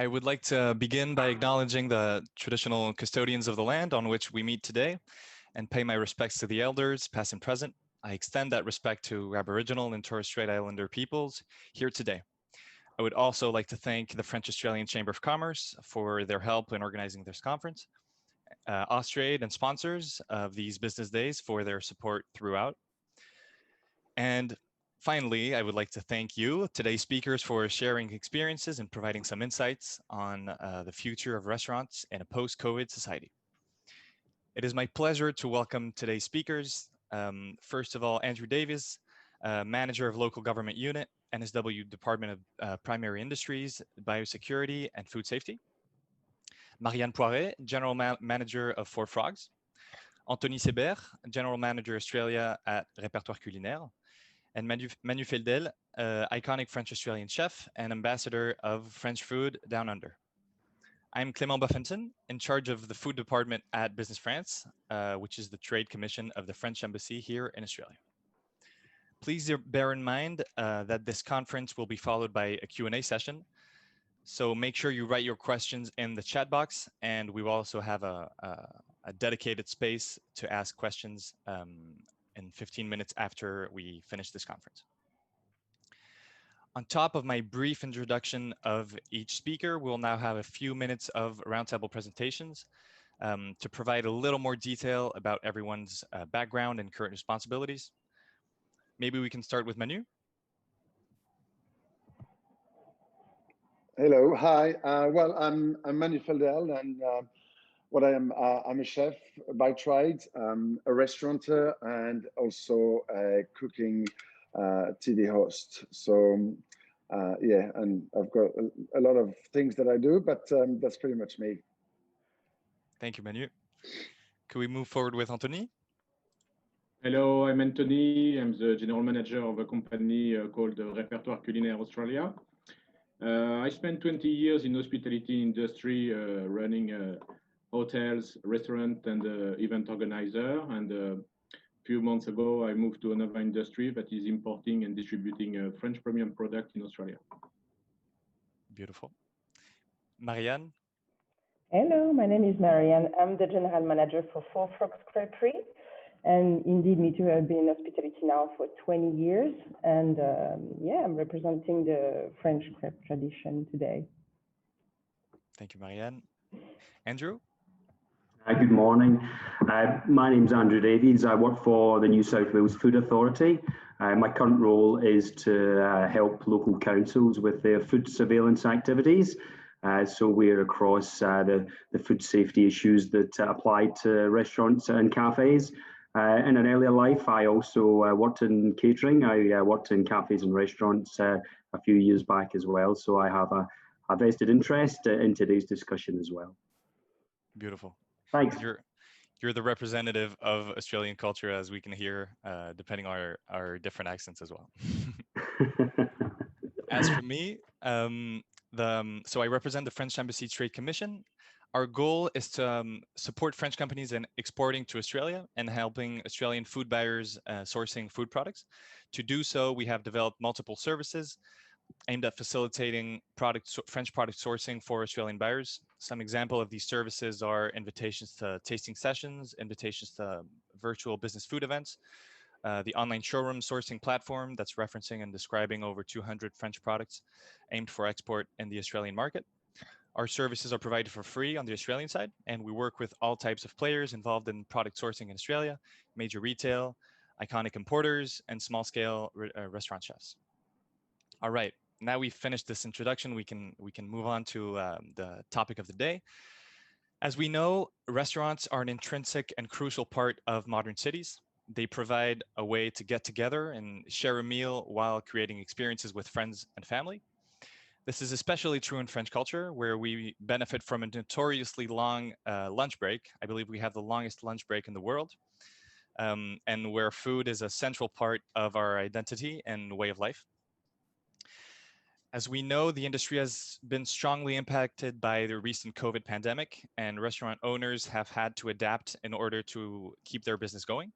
I would like to begin by acknowledging the traditional custodians of the land on which we meet today and pay my respects to the elders, past and present. I extend that respect to Aboriginal and Torres Strait Islander peoples here today. I would also like to thank the French-Australian Chamber of Commerce for their help in organizing this conference, Austrade and sponsors of these business days for their support throughout. And finally, I would like to thank you, today's speakers, for sharing experiences and providing some insights on the future of restaurants in a post-COVID society. It is my pleasure to welcome today's speakers. First of all, Andrew Davies, Manager of Local Government Unit, NSW Department of Primary Industries, Biosecurity and Food Safety. Marianne Poiret, General Manager of Four Frogs. Anthony Sebert, General Manager Australia at Répertoire Culinaire. And Manu Feldel, iconic French-Australian chef and ambassador of French food down under. I'm Clément Buffington, in charge of the food department at Business France, which is the trade commission of the French embassy here in Australia. Please bear in mind that this conference will be followed by a Q&A session. So make sure you write your questions in the chat box, and we will also have a dedicated space to ask questions in 15 minutes after we finish this conference. On top of my brief introduction of each speaker, we'll now have a few minutes of roundtable presentations to provide a little more detail about everyone's background and current responsibilities. Maybe we can start with Manu. Hello, hi. Well, I'm Manu Feldel, and what I'm a chef by trade, a restaurateur, and also a cooking TV host. So yeah, and I've got a lot of things that I do, but that's pretty much me. Thank you, Manu. Could we move forward with Anthony? Hello, I'm Anthony. I'm the general manager of a company called Répertoire Culinaire Australia. I spent 20 years in hospitality industry running hotels, restaurant, and event organizer. And a few months ago, I moved to another industry that is importing and distributing a French premium product in Australia. Beautiful. Marianne? Hello, my name is Marianne. I'm the general manager for Four Frogs Creperie. And indeed, me too, I've been in hospitality now for 20 years. And yeah, I'm representing the French crepe tradition today. Thank you, Marianne. Andrew? Good morning. My name's Andrew Davies. I work for the New South Wales Food Authority. My current role is to help local councils with their food surveillance activities. So we're across the food safety issues that apply to restaurants and cafes. In an earlier life, I also worked in catering. I worked in cafes and restaurants a few years back as well. So I have a vested interest in today's discussion as well. Beautiful. Thanks. You're the representative of Australian culture, as we can hear, depending on our different accents as well. As for me, so I represent the French Embassy Trade Commission. Our goal is to support French companies in exporting to Australia and helping Australian food buyers sourcing food products. To do so, we have developed multiple services aimed at facilitating French product sourcing for Australian buyers. Some example of these services are invitations to tasting sessions, invitations to virtual business food events, the online showroom sourcing platform that's referencing and describing over 200 French products aimed for export in the Australian market. Our services are provided for free on the Australian side, and we work with all types of players involved in product sourcing in Australia, major retail, iconic importers, and small-scale restaurant chefs. All right, now we've finished this introduction, we can move on to the topic of the day. As we know, restaurants are an intrinsic and crucial part of modern cities. They provide a way to get together and share a meal while creating experiences with friends and family. This is especially true in French culture, where we benefit from a notoriously long lunch break. I believe we have the longest lunch break in the world, and where food is a central part of our identity and way of life. As we know, the industry has been strongly impacted by the recent COVID pandemic, and restaurant owners have had to adapt in order to keep their business going.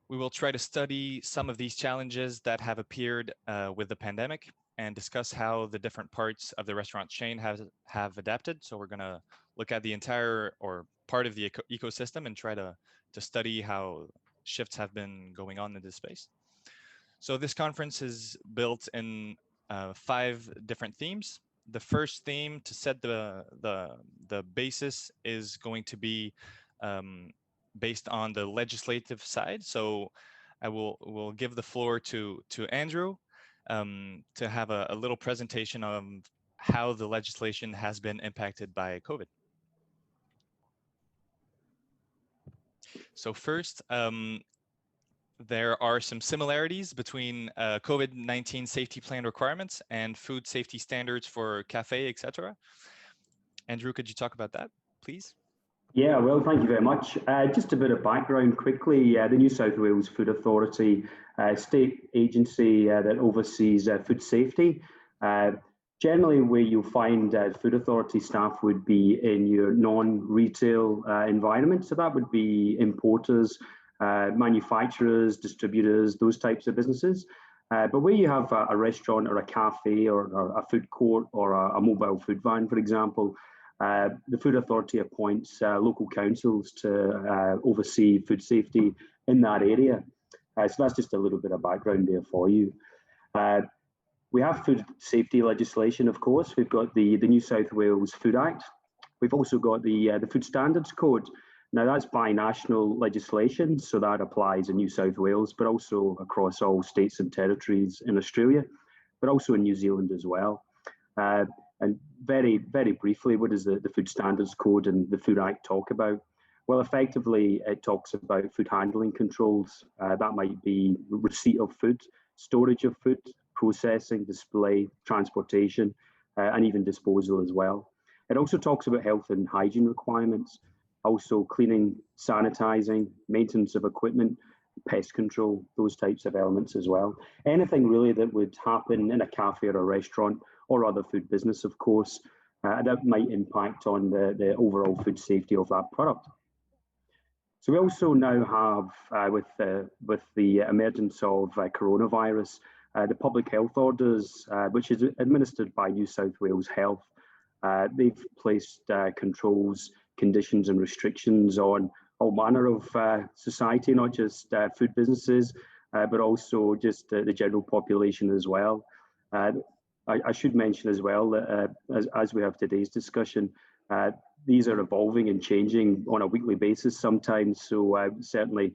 We will try to study some of these challenges that have appeared with the pandemic and discuss how the different parts of the restaurant chain have adapted. So we're going to look at the entire or part of the ecosystem and try to study how shifts have been going on in this space. So this conference is built in 5 different themes. The first theme to set the basis is going to be based on the legislative side. So I will give the floor to Andrew to have a little presentation of how the legislation has been impacted by COVID. So first, there are some similarities between COVID-19 safety plan requirements and food safety standards for cafe, etc. Andrew, could you talk about that, please? Yeah, well, thank you very much. Just a bit of background quickly. The New South Wales Food Authority, state agency that oversees food safety. Generally, where you'll find food authority staff would be in your non-retail environment. So that would be importers, manufacturers, distributors, those types of businesses. But where you have a restaurant or a cafe or a food court or a mobile food van, for example, the Food Authority appoints local councils to oversee food safety in that area. So that's just a little bit of background there for you. We have food safety legislation, of course. We've got the New South Wales Food Act. We've also got the Food Standards Code. Now that's bi-national legislation, so that applies in New South Wales, but also across all states and territories in Australia, but also in New Zealand as well. And very, very briefly, what does the Food Standards Code and the Food Act talk about? Well, effectively, it talks about food handling controls. That might be receipt of food, storage of food, processing, display, transportation, and even disposal as well. It also talks about health and hygiene requirements, also cleaning, sanitizing, maintenance of equipment, pest control, those types of elements as well. Anything really that would happen in a cafe or a restaurant or other food business, of course, that might impact on the overall food safety of that product. So we also now have, with the emergence of coronavirus, the public health orders, which is administered by New South Wales Health. They've placed controls, conditions and restrictions on all manner of society, not just food businesses, but also just the general population as well. I should mention as well that as we have today's discussion, these are evolving and changing on a weekly basis sometimes. So certainly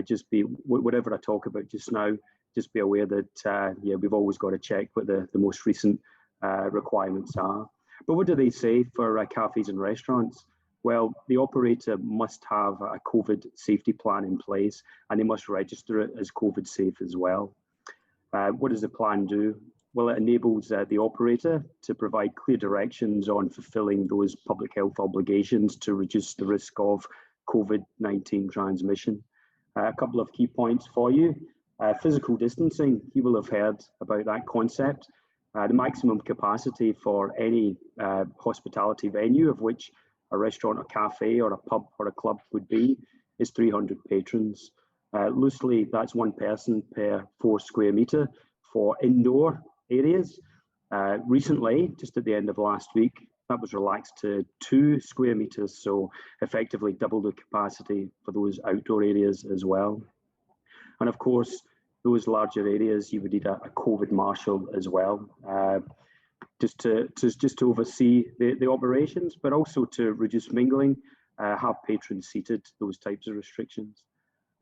just be, whatever I talk about just now, just be aware that yeah, we've always got to check what the most recent requirements are. But what do they say for cafes and restaurants? Well, the operator must have a COVID safety plan in place, and they must register it as COVID safe as well. What does the plan do? Well, it enables the operator to provide clear directions on fulfilling those public health obligations to reduce the risk of COVID-19 transmission. A couple of key points for you. Physical distancing, you will have heard about that concept. The maximum capacity for any hospitality venue, of which a restaurant, a cafe, or a pub or a club would be, is 300 patrons. Loosely, that's 1 person per 4 square metre for indoor areas. Recently, just at the end of last week, that was relaxed to 2 square metres, so effectively double the capacity for those outdoor areas as well. And of course, those larger areas, you would need a COVID marshal as well, just to oversee the operations, but also to reduce mingling, have patrons seated, those types of restrictions.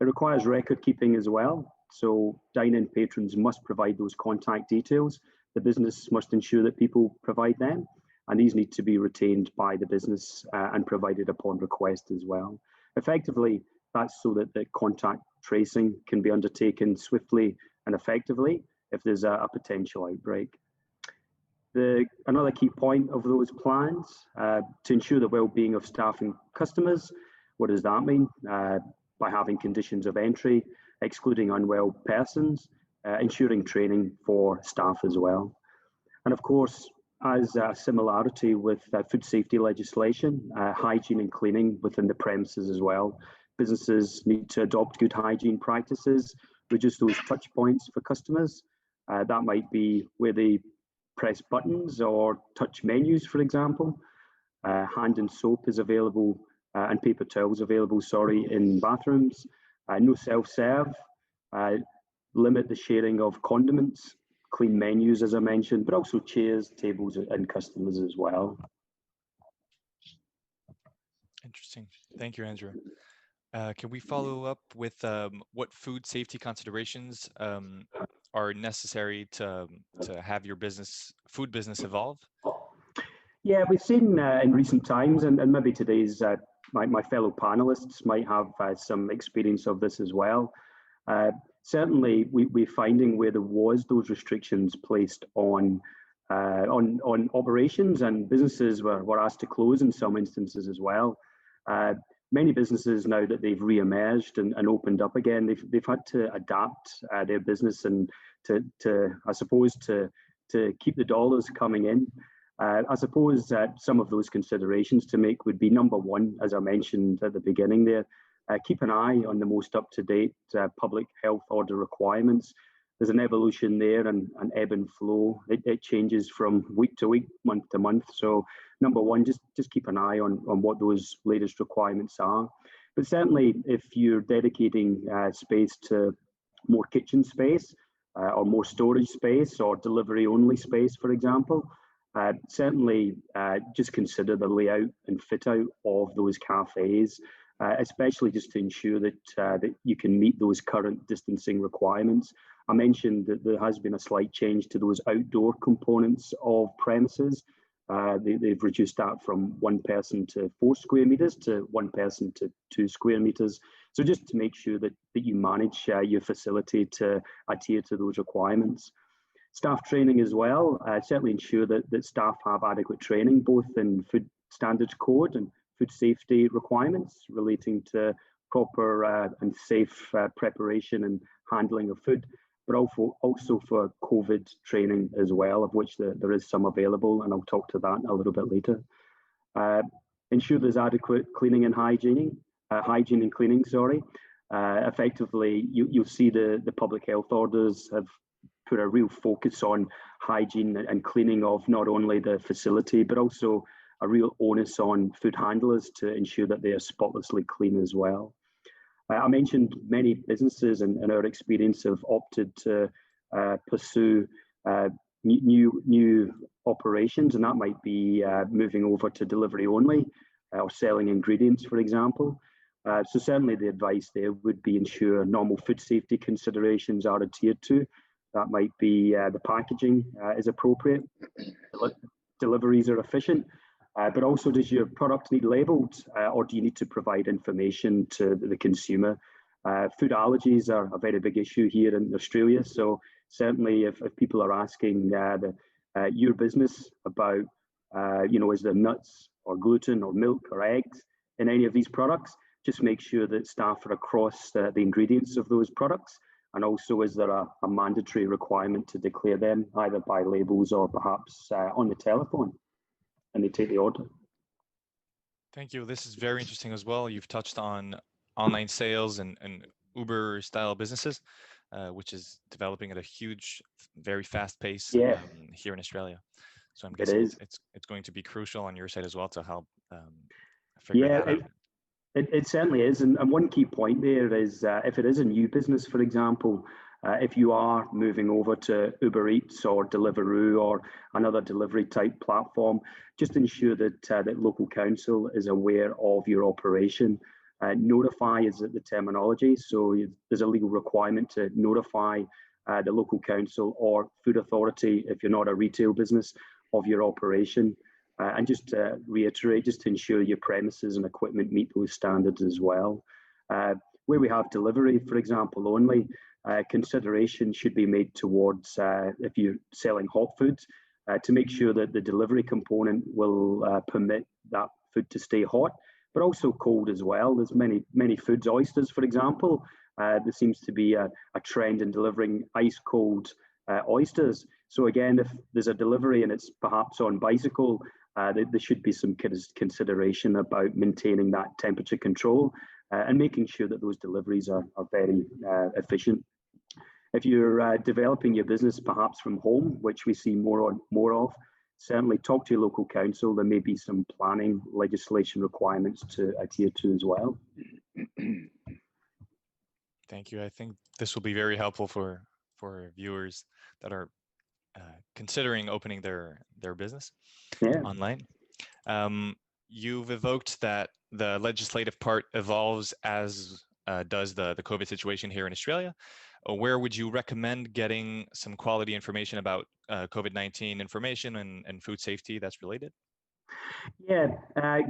It requires record keeping as well. So dine-in patrons must provide those contact details. The business must ensure that people provide them, and these need to be retained by the business and provided upon request as well. Effectively, that's so that the contact tracing can be undertaken swiftly and effectively if there's a potential outbreak. Another key point of those plans, to ensure the well-being of staff and customers. What does that mean? By having conditions of entry, excluding unwell persons, ensuring training for staff as well. And of course, as a similarity with food safety legislation, hygiene and cleaning within the premises as well. Businesses need to adopt good hygiene practices, reduce those touch points for customers. That might be where they press buttons or touch menus, for example. Hand and soap is available, and paper towels available, sorry, in bathrooms. No self-serve. Limit the sharing of condiments. Clean menus, as I mentioned, but also chairs, tables, and customers as well. Interesting. Thank you, Andrew. Can we follow up with what food safety considerations are necessary to have your food business evolve? Yeah, we've seen in recent times, and maybe today's my fellow panelists might have some experience of this as well. Certainly, we're finding where there was those restrictions placed on operations, and businesses were asked to close in some instances as well. Many businesses, now that they've re-emerged and opened up again, they've had to adapt their business and to I suppose to keep the dollars coming in. I suppose that some of those considerations to make would be, number one, as I mentioned at the beginning there, keep an eye on the most up-to-date public health order requirements. There's an evolution there and an ebb and flow. It changes from week to week, month to month. So number one, just keep an eye on what those latest requirements are. But certainly if you're dedicating space to more kitchen space or more storage space or delivery only space, for example, certainly just consider the layout and fit out of those cafes, especially just to ensure that that you can meet those current distancing requirements. I mentioned that there has been a slight change to those outdoor components of premises. They've reduced that from 1 person to 4 square meters to 1 person to 2 square meters. So just to make sure that you manage your facility to adhere to those requirements. Staff training as well, certainly ensure that staff have adequate training, both in food standards code and food safety requirements relating to proper and safe preparation and handling of food, but also for COVID training as well, of which there is some available, and I'll talk to that a little bit later. Ensure there's adequate cleaning and hygiene and cleaning, sorry. Effectively, you'll see the public health orders have put a real focus on hygiene and cleaning of not only the facility, but also a real onus on food handlers to ensure that they are spotlessly clean as well. I mentioned many businesses in our experience have opted to pursue new operations, and that might be moving over to delivery only or selling ingredients, for example. So certainly the advice there would be ensure normal food safety considerations are adhered to. That might be the packaging is appropriate, deliveries are efficient, but also does your product need labelled or do you need to provide information to the consumer? Food allergies are a very big issue here in Australia, so certainly if people are asking your business about, is there nuts or gluten or milk or eggs in any of these products, just make sure that staff are across the ingredients of those products. And also, is there a mandatory requirement to declare them either by labels or perhaps on the telephone, and they take the order? Thank you. This is very interesting as well. You've touched on online sales and Uber style businesses, which is developing at a huge, very fast pace here in Australia. So I'm guessing it's going to be crucial on your side as well to help figure that out. It certainly is, and one key point there is if it is a new business, for example, if you are moving over to Uber Eats or Deliveroo or another delivery type platform, just ensure that that local council is aware of your operation. Notify is the terminology, so there's a legal requirement to notify the local council or food authority if you're not a retail business of your operation. And just to reiterate, just to ensure your premises and equipment meet those standards as well. Where we have delivery, for example, only, consideration should be made towards, if you're selling hot foods, to make sure that the delivery component will permit that food to stay hot, but also cold as well. There's many foods, oysters, for example. There seems to be a trend in delivering ice cold oysters. So again, if there's a delivery and it's perhaps on bicycle, there should be some consideration about maintaining that temperature control and making sure that those deliveries are very efficient. If you're developing your business perhaps from home, which we see more of, certainly talk to your local council. There may be some planning legislation requirements to adhere to as well. Thank you. I think this will be very helpful for viewers that are considering opening their business online. You've evoked that the legislative part evolves as does the COVID situation here in Australia. Where would you recommend getting some quality information about COVID-19 information and food safety that's related? Yeah,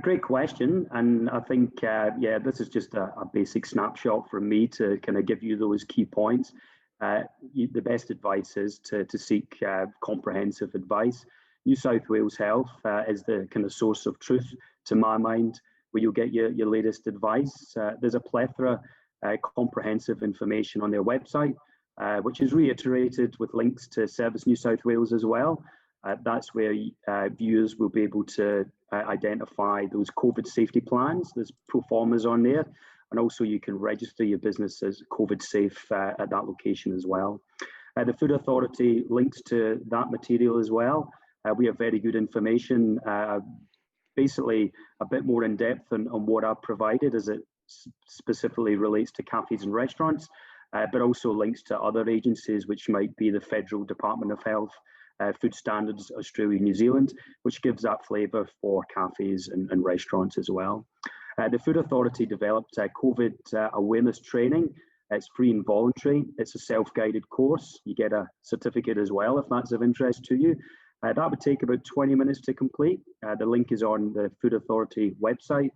great question. And I think, this is just a basic snapshot from me to kind of give you those key points. The best advice is to seek comprehensive advice. New South Wales Health is the kind of source of truth, to my mind, where you'll get your latest advice. There's a plethora comprehensive information on their website, which is reiterated with links to Service New South Wales as well. That's where viewers will be able to identify those COVID safety plans. There's pro formas on there, and also you can register your business as COVID safe at that location as well. The Food Authority links to that material as well. We have very good information, basically a bit more in depth on what I've provided as it specifically relates to cafes and restaurants, but also links to other agencies, which might be the Federal Department of Health, Food Standards Australia, New Zealand, which gives that flavour for cafes and restaurants as well. The Food Authority developed COVID awareness training. It's free and voluntary. It's a self-guided course. You get a certificate as well if that's of interest to you. That would take about 20 minutes to complete. The link is on the Food Authority website,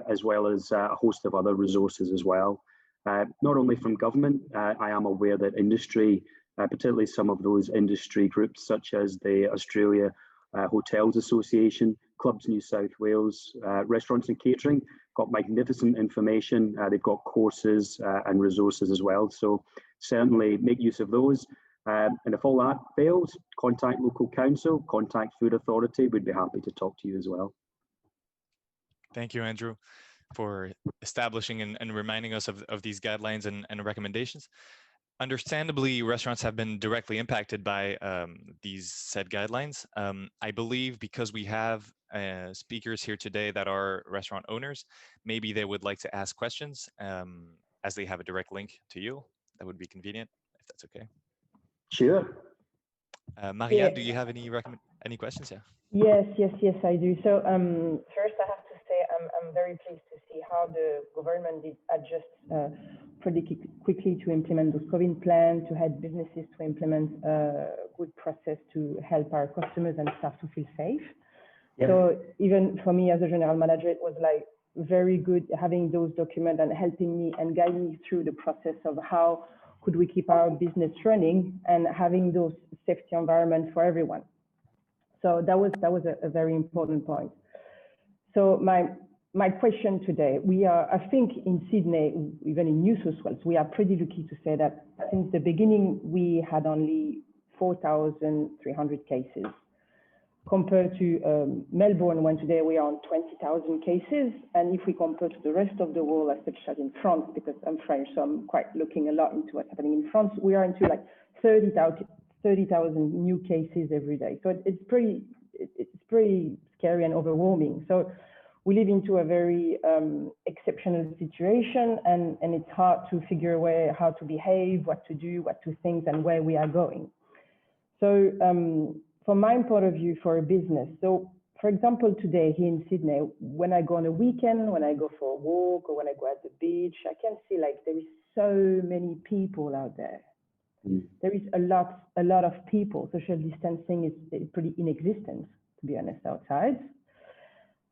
as well as a host of other resources as well. Not only from government, I am aware that industry, particularly some of those industry groups such as the Australia Hotels Association, Clubs New South Wales, Restaurants and Catering, got magnificent information. They've got courses and resources as well. So certainly make use of those. And if all that fails, contact local council, contact Food Authority. We'd be happy to talk to you as well. Thank you, Andrew, for establishing and reminding us of these guidelines and recommendations. Understandably, restaurants have been directly impacted by these said guidelines. I believe because we have speakers here today that are restaurant owners, maybe they would like to ask questions as they have a direct link to you. That would be convenient, if that's okay. Sure. Maria, do you have any questions? Yeah. Yes, I do. So first I have to say I'm very pleased to see how the government did adjust pretty quickly to implement those COVID plans, to help businesses to implement a good process to help our customers and staff to feel safe. Yep. So even for me as a general manager, it was like very good having those documents and helping me and guiding me through the process of how could we keep our business running and having those safety environments for everyone. So that was a very important point. So my question today, we are, I think in Sydney, even in New South Wales, we are pretty lucky to say that since the beginning, we had only 4,300 cases compared to Melbourne, when today we are on 20,000 cases. And if we compare to the rest of the world, as such as in France, because I'm French, so I'm quite looking a lot into what's happening in France, we are into like 30,000 new cases every day. So it's pretty scary and overwhelming. So we live into a very exceptional situation, and it's hard to figure out how to behave, what to do, what to think, and where we are going. So from my point of view for a business, so for example, today here in Sydney, when I go on a weekend, when I go for a walk or when I go at the beach, I can see like there is so many people out there. There is a lot of people. Social distancing is pretty inexistent, to be honest, outside.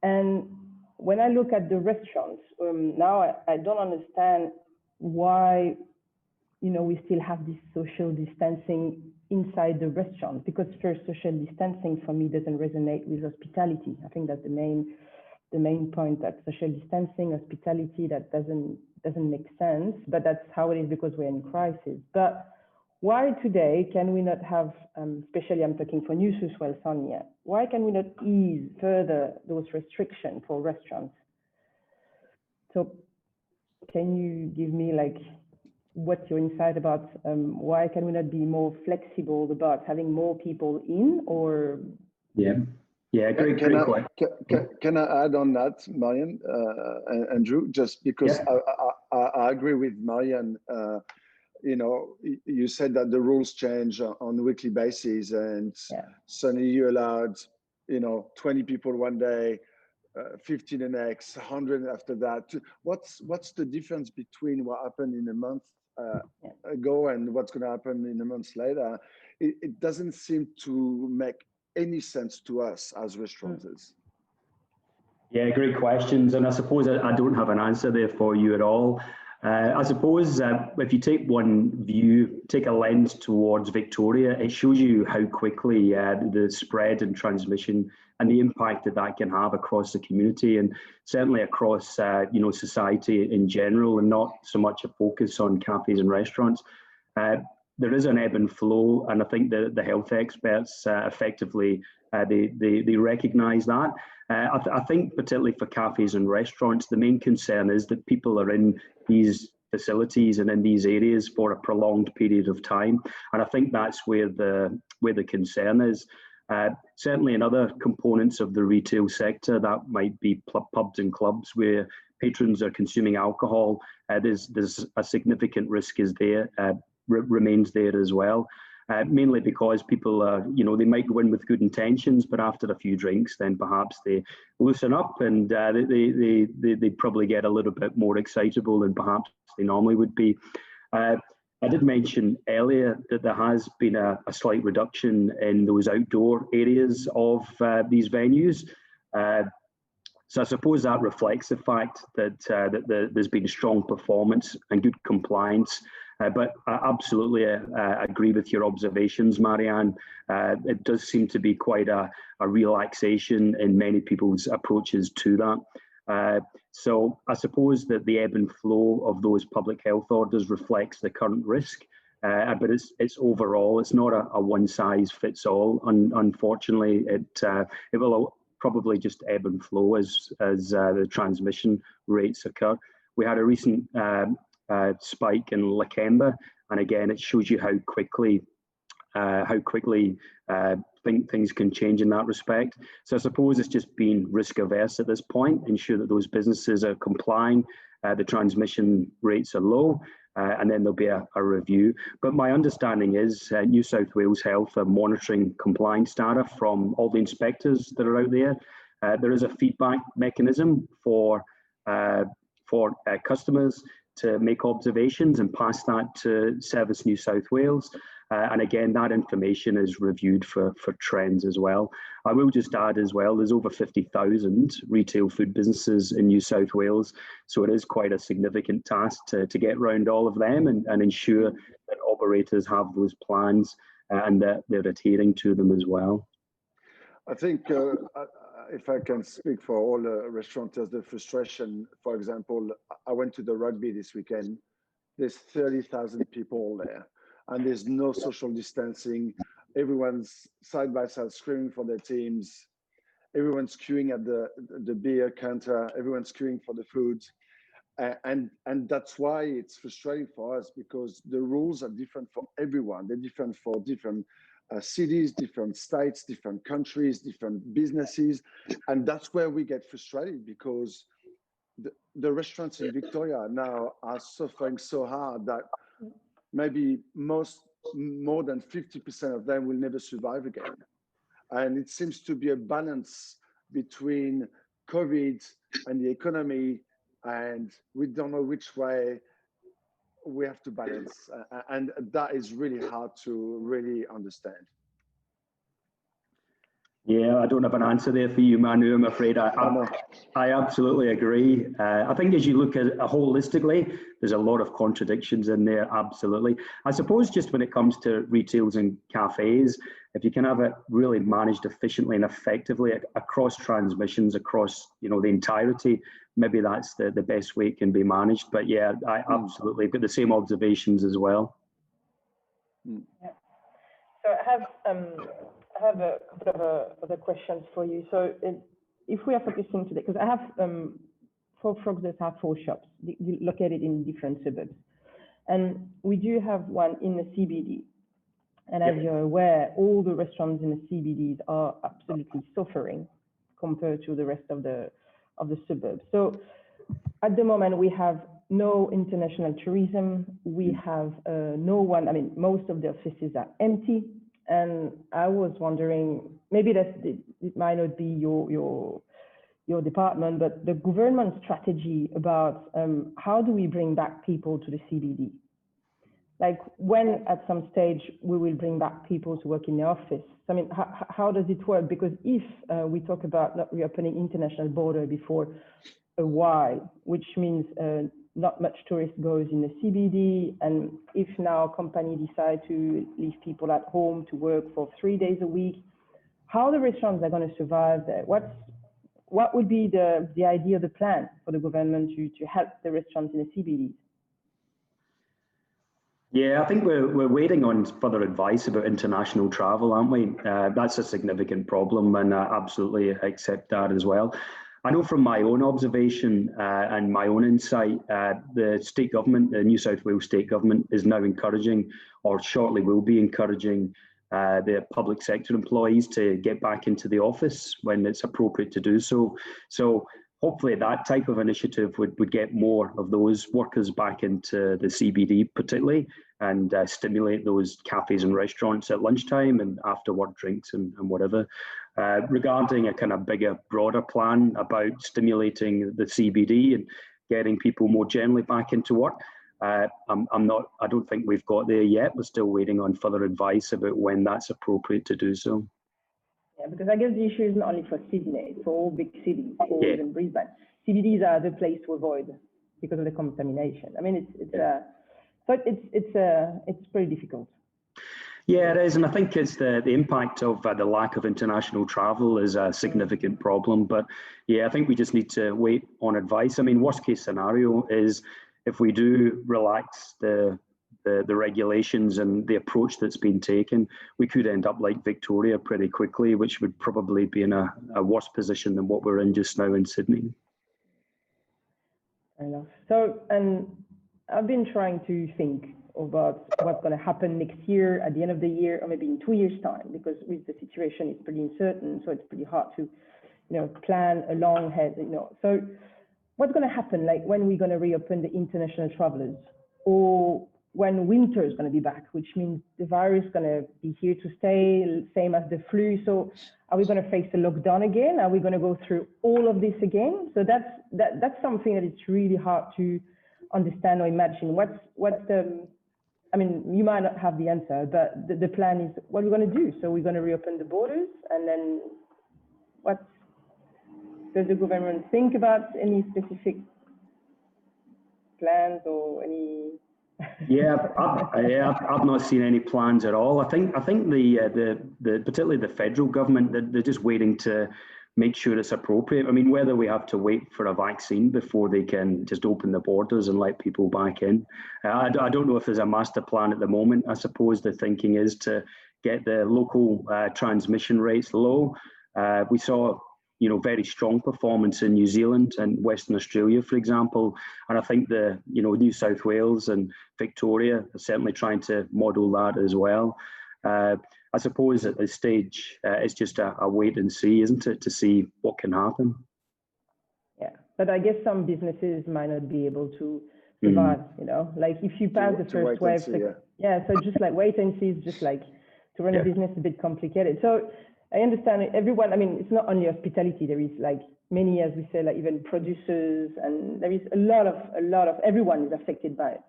And when I look at the restaurants, now I don't understand why, we still have this social distancing inside the restaurant, because first, social distancing for me doesn't resonate with hospitality. I think that's the main point, that social distancing, hospitality, that doesn't make sense, but that's how it is because we're in crisis. But why today can we not have, especially I'm talking for New South Wales on here, why can we not ease further those restrictions for restaurants? So can you give me like what's your insight about why can we not be more flexible about having more people in, or? Yeah, great question. Can I add on that, Marianne and Andrew? Just because I agree with Marianne. You know, you said that the rules change on a weekly basis, and suddenly you allowed, you know, 20 people one day, 50 the next, 100 after that. What's the difference between what happened in a month ago and what's going to happen in a month later? It doesn't seem to make any sense to us as restaurateurs. Yeah, great questions. And I suppose I don't have an answer there for you at all. I suppose if you take one view, take a lens towards Victoria, it shows you how quickly the spread and transmission and the impact that can have across the community, and certainly across you know, society in general, and not so much a focus on cafes and restaurants. There is an ebb and flow, and I think the health experts effectively they recognise that. I think particularly for cafes and restaurants, the main concern is that people are in these facilities and in these areas for a prolonged period of time, and I think that's where the concern is. Certainly in other components of the retail sector, that might be pubs and clubs where patrons are consuming alcohol. There's a significant risk remains there as well. Mainly because people are, you know, they might go in with good intentions, but after a few drinks, then perhaps they loosen up and they probably get a little bit more excitable than perhaps they normally would be. I did mention earlier that there has been a slight reduction in those outdoor areas of these venues. So I suppose that reflects the fact that there's been strong performance and good compliance. But I absolutely agree with your observations, Marianne. It does seem to be quite a relaxation in many people's approaches to that. So I suppose that the ebb and flow of those public health orders reflects the current risk, but it's overall, it's not a one size fits all. Unfortunately, it will probably just ebb and flow as the transmission rates occur. We had a recent spike in Lakemba, and again, it shows you how quickly things can change in that respect. So I suppose it's just being risk averse at this point, ensure that those businesses are complying, the transmission rates are low, and then there'll be a review. But my understanding is New South Wales Health are monitoring compliance data from all the inspectors that are out there. There is a feedback mechanism for customers to make observations and pass that to Service New South Wales. And again, that information is reviewed for trends as well. I will just add as well, there's over 50,000 retail food businesses in New South Wales. So it is quite a significant task to get around all of them and ensure that operators have those plans and that they're adhering to them as well. I think if I can speak for all the restaurateurs, the frustration, for example, I went to the rugby this weekend. There's 30,000 people there, and there's no social distancing. Everyone's side by side screaming for their teams. Everyone's queuing at the beer counter. Everyone's queuing for the food. And that's why it's frustrating for us, because the rules are different for everyone. They're different for different cities, different states, different countries, different businesses. And that's where we get frustrated, because the restaurants in Victoria now are suffering so hard that maybe more than 50% of them will never survive again. And it seems to be a balance between COVID and the economy, and we don't know which way we have to balance. And that is really hard to really understand. Yeah, I don't have an answer there for you, Manu, I'm afraid. I absolutely agree. I think as you look at it holistically, there's a lot of contradictions in there, absolutely. I suppose just when it comes to retails and cafes, if you can have it really managed efficiently and effectively across transmissions, across the entirety, maybe that's the best way it can be managed. But yeah, I absolutely got the same observations as well. Yeah. So I have a couple of other questions for you. So if we are focusing today, because I have 4 frogs that have 4 shops located in different suburbs. And we do have one in the CBD. And as you're aware, all the restaurants in the CBDs are absolutely suffering compared to the rest of the suburbs. So at the moment, we have no international tourism. We have no one, I mean, most of the offices are empty. And I was wondering, maybe it might not be your department, but the government strategy about how do we bring back people to the CBD? Like when at some stage we will bring back people to work in the office? I mean, how does it work? Because if we talk about not reopening international border before a while, which means not much tourist goes in the CBD, and if now companies decide to leave people at home to work for 3 days a week, how the restaurants are going to survive there? What would be the idea, the plan for the government to help the restaurants in the CBDs? Yeah, I think we're waiting on further advice about international travel, aren't we? That's a significant problem, and I absolutely accept that as well. I know from my own observation and my own insight, the state government, the New South Wales state government, is now encouraging, or shortly will be encouraging, the public sector employees to get back into the office when it's appropriate to do so. So hopefully that type of initiative would get more of those workers back into the CBD particularly, and stimulate those cafes and restaurants at lunchtime and after work drinks and whatever. Regarding a kind of bigger, broader plan about stimulating the CBD and getting people more generally back into work, I don't think we've got there yet. We're still waiting on further advice about when that's appropriate to do so. Yeah, because I guess the issue is not only for Sydney, it's for all big cities, for even Brisbane. CBDs are the place to avoid because of the contamination. I mean, it's pretty difficult. Yeah, it is, and I think it's the impact of the lack of international travel is a significant problem. But yeah, I think we just need to wait on advice. I mean, worst case scenario is if we do relax the regulations and the approach that's been taken, we could end up like Victoria pretty quickly, which would probably be in a worse position than what we're in just now in Sydney. Fair enough. So, and I've been trying to think about what's going to happen next year, at the end of the year, or maybe in 2 years' time, because with the situation, it's pretty uncertain, so it's pretty hard to, plan a long ahead, So what's going to happen, like when we're going to reopen the international travelers, or when winter is going to be back, which means the virus is going to be here to stay, same as the flu. So are we going to face a lockdown again? Are we going to go through all of this again? So that's something that it's really hard to understand or imagine. What's the, I mean, you might not have the answer, but the plan is what we're going to do. So we're going to reopen the borders, and then does the government think about any specific plans or any? I've not seen any plans at all. I think the particularly the federal government, they're just waiting to make sure it's appropriate. I mean, whether we have to wait for a vaccine before they can just open the borders and let people back in, I don't know if there's a master plan at the moment. I suppose the thinking is to get the local transmission rates low. We saw very strong performance in New Zealand and Western Australia, for example. And I think New South Wales and Victoria are certainly trying to model that as well. I suppose at this stage, it's just a wait and see, isn't it, to see what can happen. Yeah, but I guess some businesses might not be able to survive, like if you pass the first wave. So just like wait and see is just like to run a business a bit complicated. So I understand everyone, I mean, it's not only hospitality, there is like many, as we say, like even producers, and there is a lot of, everyone is affected by it.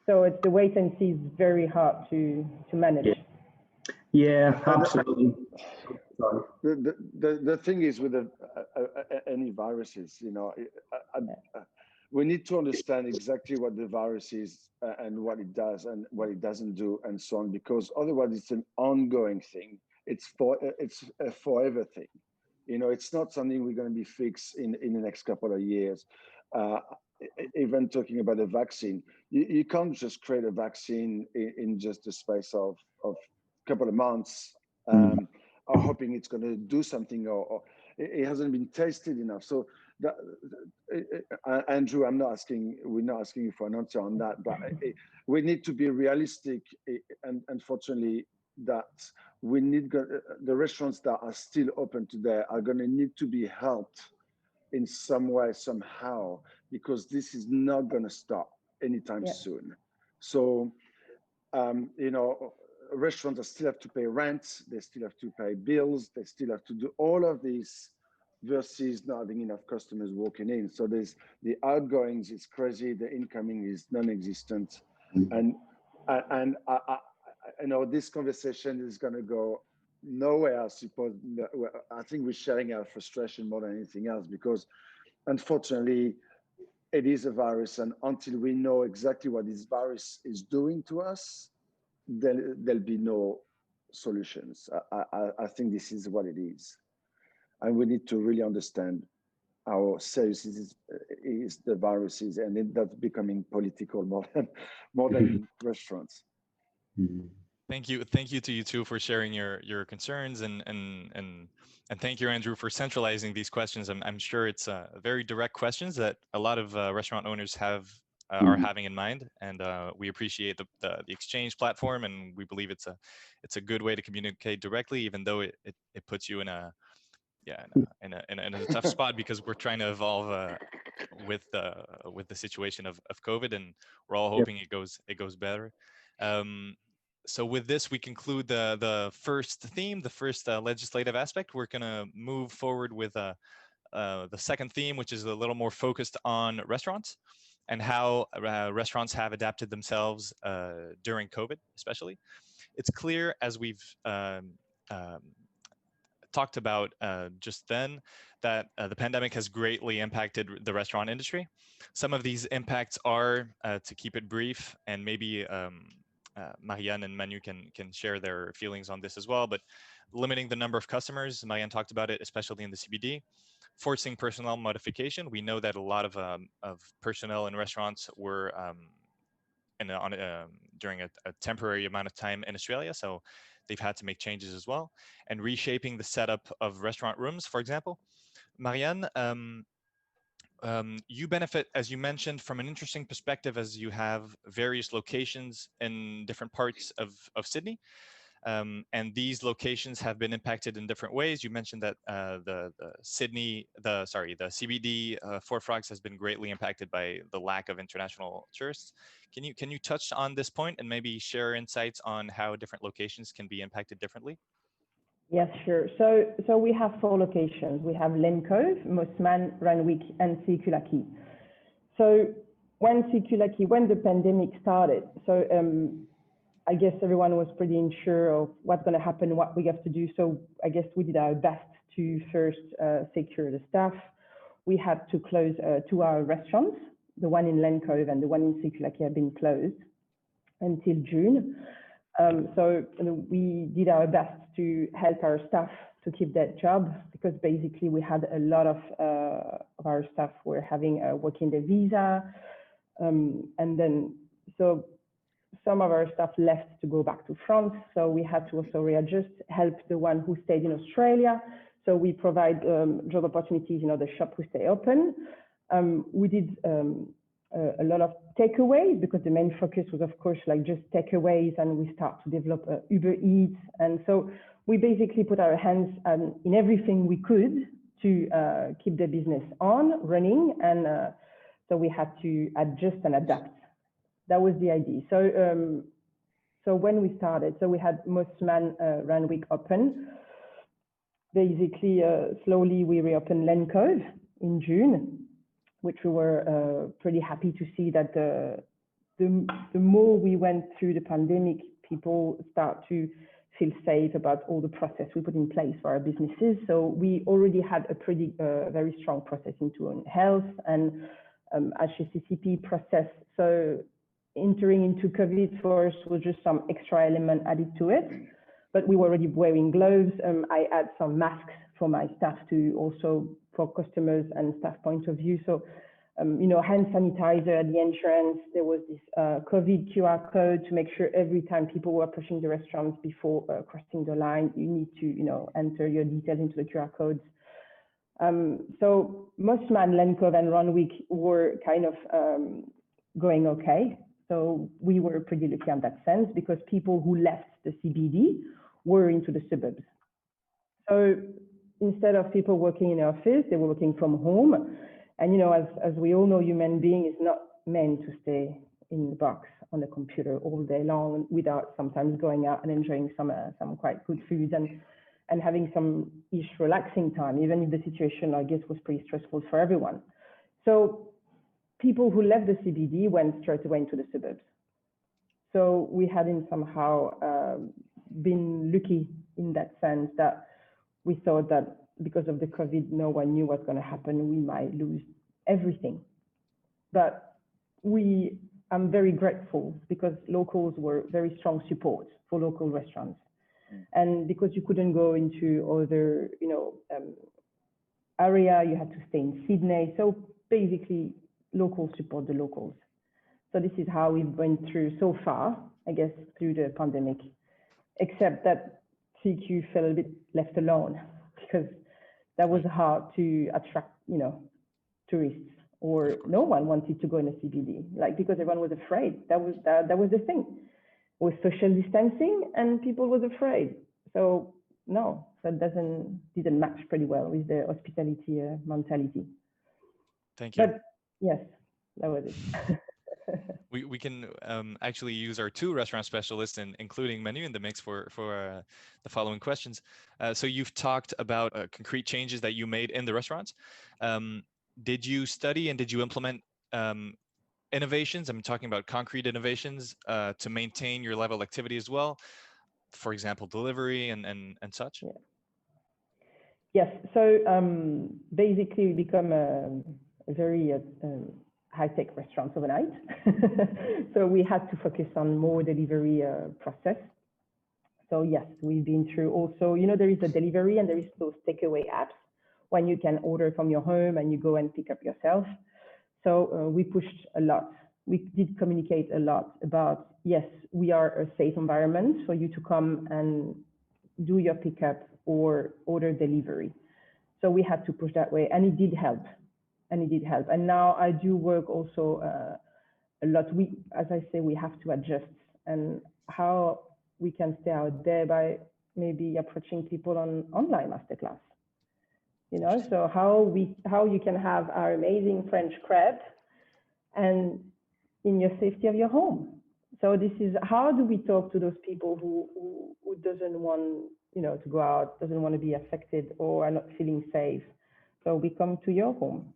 So it's the wait and see is very hard to manage. Yeah, absolutely. The thing is with any viruses, we need to understand exactly what the virus is and what it does and what it doesn't do and so on, because otherwise it's an ongoing thing. It's a forever thing. It's not something we're going to be fixed in the next couple of years. Even talking about a vaccine, you can't just create a vaccine in just the space of a couple of months, or hoping it's going to do something, or it hasn't been tested enough. So Andrew, we're not asking you for an answer on that, but we need to be realistic. And unfortunately, that we need the restaurants that are still open today are going to need to be helped in some way, somehow, because this is not going to stop anytime soon. So, you know, restaurants still have to pay rent, they still have to pay bills, they still have to do all of these versus not having enough customers walking in. So there's the outgoings is crazy, the incoming is non-existent. And I know this conversation is going to go nowhere, I suppose. I think we're sharing our frustration more than anything else, because unfortunately, it is a virus, and until we know exactly what this virus is doing to us, there'll be no solutions. I think this is what it is. And we need to really understand how serious is the virus is, and that's becoming political more than restaurants. Thank you to you two for sharing your concerns, and thank you, Andrew, for centralizing these questions. I'm sure it's very direct questions that a lot of restaurant owners are having in mind, and we appreciate the exchange platform, and we believe it's a good way to communicate directly, even though it puts you in a tough spot, because we're trying to evolve with the situation of COVID, and we're all hoping it goes better. So with this, we conclude the first theme, the first legislative aspect. We're going to move forward with the second theme, which is a little more focused on restaurants and how restaurants have adapted themselves during COVID, especially. It's clear, as we've talked about just then, that the pandemic has greatly impacted the restaurant industry. Some of these impacts are, to keep it brief, and maybe Marianne and Manu can share their feelings on this as well, but limiting the number of customers, Marianne talked about it, especially in the CBD, forcing personnel modification. We know that a lot of personnel in restaurants were during a temporary amount of time in Australia, so they've had to make changes as well, and reshaping the setup of restaurant rooms, for example. Marianne, you benefit, as you mentioned, from an interesting perspective, as you have various locations in different parts of Sydney. And these locations have been impacted in different ways. You mentioned that the CBD Four Frogs has been greatly impacted by the lack of international tourists. Can you touch on this point and maybe share insights on how different locations can be impacted differently? Yes, sure. So we have 4 locations. We have Lane Cove, Mossman, Randwick, and Circular-Quay. So when the pandemic started, I guess everyone was pretty unsure of what's going to happen, what we have to do. So I guess we did our best to first secure the staff. We had to close 2 of our restaurants. The one in Lane Cove and the one in Circular-Quay have been closed until June. So we did our best to help our staff to keep that job, because basically we had a lot of our staff were having a working day visa. And then, so some of our staff left to go back to France. So we had to also readjust, help the one who stayed in Australia. So we provide job opportunities, the shop who stay open. We did a lot of takeaways, because the main focus was, of course, like just takeaways, and we start to develop Uber Eats. And so we basically put our hands in everything we could to keep the business running. And so we had to adjust and adapt. That was the idea. So when we started, so we had Mossman, Randwick open. Basically, slowly we reopened Lane Cove in June, which we were pretty happy to see that the more we went through the pandemic, people start to feel safe about all the process we put in place for our businesses. So we already had a pretty very strong process into health and HACCP process. So entering into COVID for us was just some extra element added to it, but we were already wearing gloves. I had some masks for my staff to also, for customers and staff point of view. So, hand sanitizer at the entrance. There was this COVID QR code to make sure every time people were approaching the restaurants before crossing the line, you need to, enter your details into the QR codes. So Mossman, Land Cove, and Ronwick were kind of going okay. So we were pretty lucky in that sense because people who left the CBD were into the suburbs. So instead of people working in the office, they were working from home. And, you know, as we all know, human being is not meant to stay in the box on the computer all day long without sometimes going out and enjoying some quite good food and having some-ish relaxing time, even if the situation, I guess, was pretty stressful for everyone. So people who left the CBD went straight away into the suburbs. So we hadn't somehow been lucky in that sense that we thought that because of the COVID, no one knew what's going to happen. We might lose everything. But I'm very grateful because locals were very strong support for local restaurants. And because you couldn't go into other, you know, area, you had to stay in Sydney. So basically, locals support the locals. So this is how we went through so far, I guess, through the pandemic, except that CQ felt a bit left alone because that was hard to attract, you know, tourists, or no one wanted to go in a CBD, like because everyone was afraid. That was the thing, with social distancing, and people was afraid. So no, that didn't match pretty well with the hospitality mentality. Thank you. But yes, that was it. We can actually use our two restaurant specialists and including Manu in the mix for the following questions. So you've talked about concrete changes that you made in the restaurants. Did you study and did you implement innovations? I'm talking about concrete innovations to maintain your level of activity as well. For example, delivery and such. Yeah. Yes. So basically, we become a very high-tech restaurants overnight. So we had to focus on more delivery process. So yes, we've been through also, you know, there is a delivery and there is those takeaway apps when you can order from your home and you go and pick up yourself. So we pushed a lot. We did communicate a lot about, yes, we are a safe environment for you to come and do your pickup or order delivery. So we had to push that way, and it did help. And now I do work also a lot. As I say, we have to adjust and how we can stay out there by maybe approaching people on online masterclass. You know, so how you can have our amazing French crepe and in your safety of your home. So this is how do we talk to those people who doesn't want, you know, to go out, doesn't want to be affected or are not feeling safe. So we come to your home.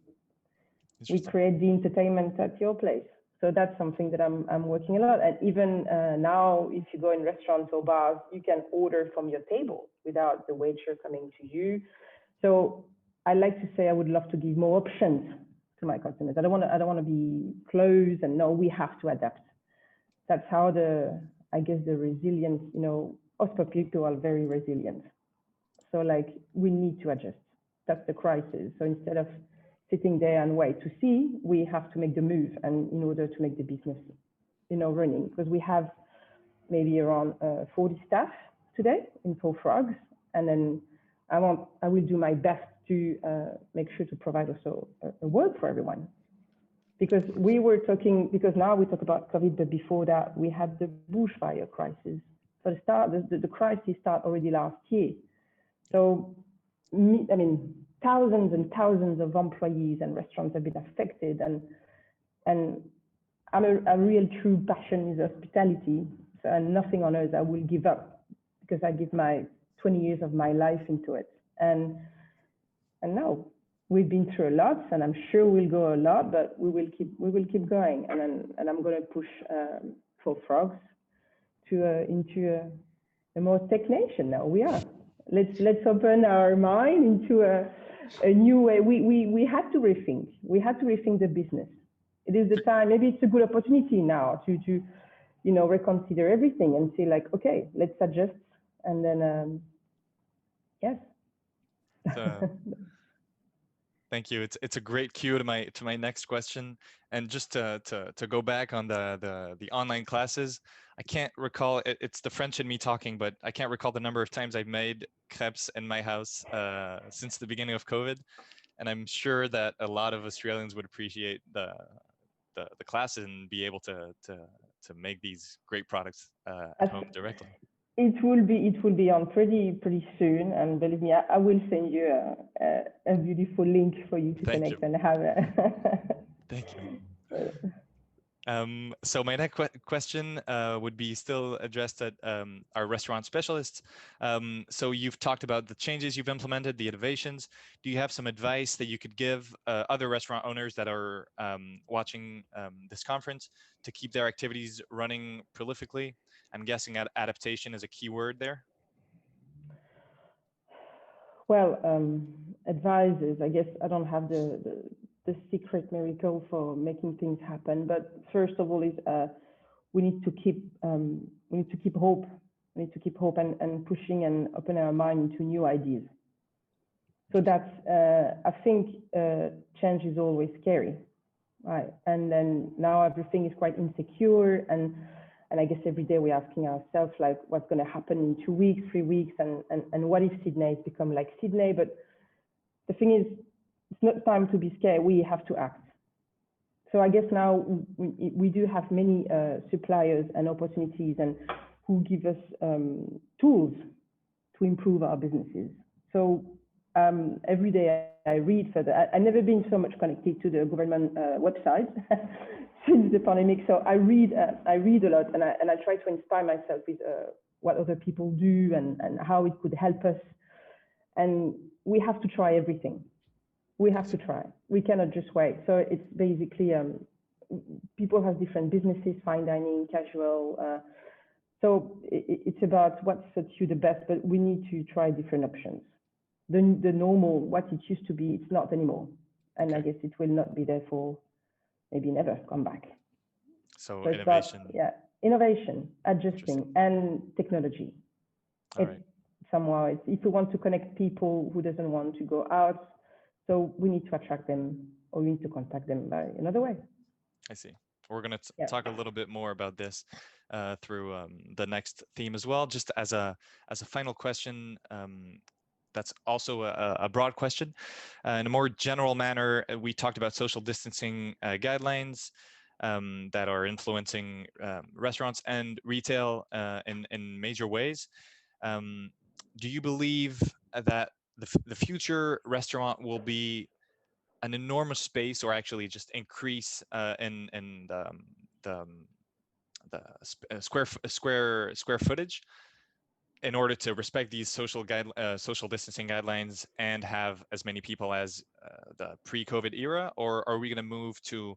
We create the entertainment at your place. So that's something that I'm working a lot. And even now, if you go in restaurants or bars, you can order from your table without the waiter coming to you. So I like to say I would love to give more options to my customers. I don't want to be closed, and no, we have to adapt. That's how I guess the resilience, you know, us people are very resilient. So like we need to adjust. That's the crisis. So instead of sitting there and wait to see, we have to make the move, and in order to make the business, you know, running, because we have maybe around 40 staff today in Four Frogs, and then I will do my best to make sure to provide also a work for everyone. Because now we talk about COVID, but before that we had the bushfire crisis. So the crisis started already last year. So I mean, thousands and thousands of employees and restaurants have been affected, and I'm a real true passion is hospitality. So, and nothing on earth I will give up, because I give my 20 years of my life into it. And now we've been through a lot, and I'm sure we'll go a lot, but we will keep going. And I'm going to push Four Frogs into a more tech nation. Now we are. Let's open our mind into a new way. We had to rethink. We had to rethink the business. It is the time. Maybe it's a good opportunity now to you know, reconsider everything and say like, okay, let's adjust, and then yes. Thank you. It's a great cue to my next question. And just to go back on the online classes, I can't recall, it's the French in me talking, but I can't recall the number of times I've made crepes in my house since the beginning of COVID. and I'm sure that a lot of Australians would appreciate the class and be able to make these great products at home directly. It will be on pretty soon, and believe me, I will send you a beautiful link for you to connect and have a Thank you. So my next question would be still addressed at our restaurant specialists. So you've talked about the changes you've implemented, the innovations. Do you have some advice that you could give other restaurant owners that are watching this conference to keep their activities running prolifically? I'm guessing adaptation is a key word there. Well, advisors, I guess I don't have the secret miracle for making things happen, but first of all is we need to keep hope. We need to keep hope and pushing and open our mind into new ideas. So that's I think change is always scary, right? And then now everything is quite insecure, and I guess every day we're asking ourselves like what's going to happen in 2 weeks, 3 weeks, and what if Sydney's become like Sydney? But the thing is, it's not time to be scared. We have to act. So I guess now we do have many suppliers and opportunities and who give us tools to improve our businesses. So every day I read further. I've never been so much connected to the government website since the pandemic. So I read a lot, and I try to inspire myself with what other people do and how it could help us. And we have to try everything. We have to try. We cannot just wait. So it's basically people have different businesses, fine dining, casual. So it's about what suits you the best, but we need to try different options. The normal, what it used to be, it's not anymore. And I guess it will not be there for maybe never come back. So innovation. Innovation, adjusting, and technology. Somehow, if we want to connect people who doesn't want to go out, so we need to attract them, or we need to contact them by another way. I see. We're going to talk a little bit more about this through the next theme as well. Just as a final question, that's also a broad question. In a more general manner, we talked about social distancing guidelines that are influencing restaurants and retail in major ways. Do you believe that the future restaurant will be an enormous space, or actually just increase in the square footage in order to respect these social distancing guidelines and have as many people as the pre-COVID era? Or are we going to move to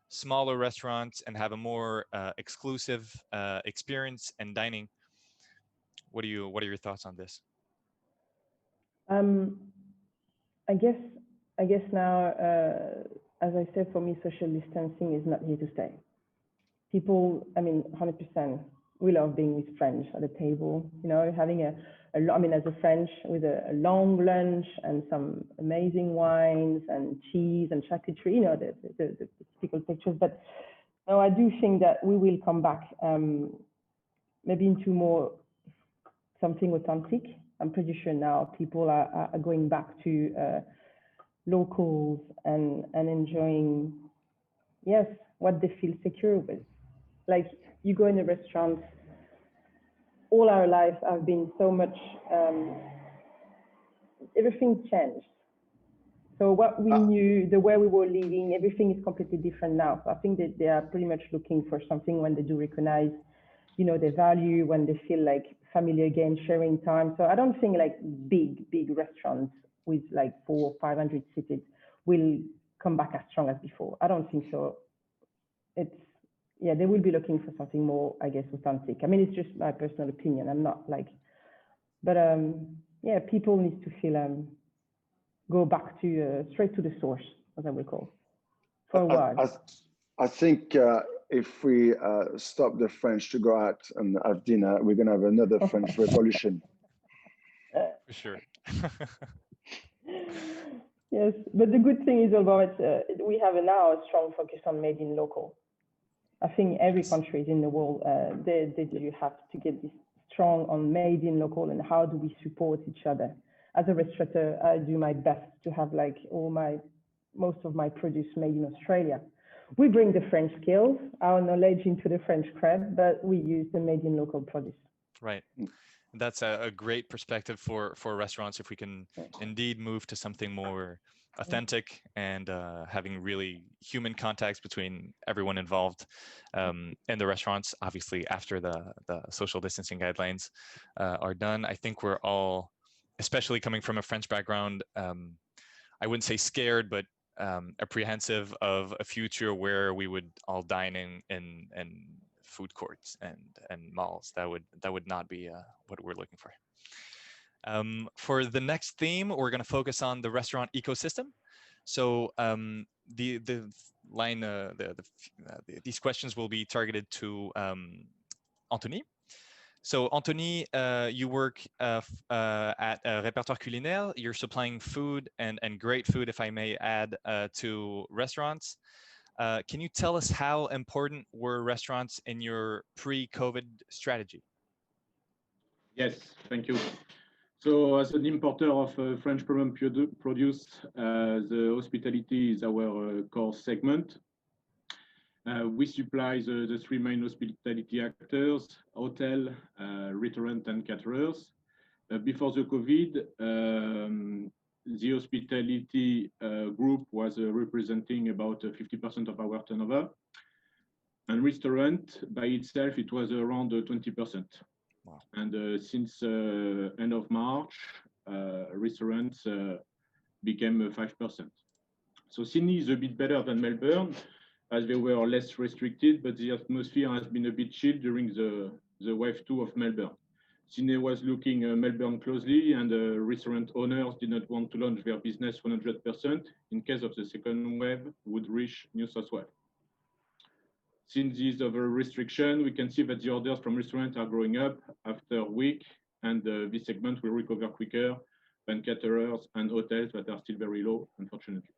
smaller restaurants and have a more exclusive experience and dining? What are your thoughts on this? I guess now, as I said, for me, social distancing is not here to stay. People, 100%, we love being with friends at the table, having as a French, with a long lunch and some amazing wines and cheese and charcuterie, the typical pictures. But no, I do think that we will come back maybe into more something authentic. I'm pretty sure now people are going back to locals and enjoying, what they feel secure with. Like you go in a restaurant, all our lives have been so much, everything changed. So what we knew, the way we were living, everything is completely different now. So I think that they are pretty much looking for something when they do recognize, their value, when they feel like family again, sharing time. So I don't think like big restaurants with like 400 or 500 seated will come back as strong as before. I don't think so. They will be looking for something more, I guess, authentic. It's just my personal opinion. I'm not like, but people need to feel, go back to straight to the source, as I will call, for a while. I think if we stop the French to go out and have dinner, we're going to have another French Revolution. For sure. Yes, but the good thing is, about we have now a strong focus on made in local. I think every country in the world, they do have to get this strong on made in local, and how do we support each other? as a restaurateur, I do my best to have like most of my produce made in Australia. We bring the French skills, our knowledge into the French crab, but we use the made in local produce. Right. That's a great perspective for restaurants if we can indeed move to something more authentic and having really human contacts between everyone involved in the restaurants, obviously after the social distancing guidelines are done. I think we're all, especially coming from a French background, I wouldn't say scared, but apprehensive of a future where we would all dine in food courts and malls. That would not be what we're looking for. For the next theme, we're going to focus on the restaurant ecosystem. So the line, these questions will be targeted to Anthony. So Anthony, you work at Répertoire Culinaire. You're supplying food and great food, if I may add, to restaurants. Can you tell us how important were restaurants in your pre-COVID strategy? Yes, thank you. So as an importer of French premium produce, the hospitality is our core segment. We supply the three main hospitality actors: hotel, restaurant, and caterers. Before the COVID, the hospitality group was representing about 50% of our turnover. And restaurant by itself, it was around 20%. Wow. And since end of March, restaurants became 5%. So Sydney is a bit better than Melbourne, as they were less restricted, but the atmosphere has been a bit chilled during the wave 2 of Melbourne. Sydney was looking Melbourne closely, and restaurant owners did not want to launch their business 100% in case of the second wave would reach New South Wales. Since this over restriction, we can see that the orders from restaurants are growing up after a week, and this segment will recover quicker than caterers and hotels that are still very low, unfortunately.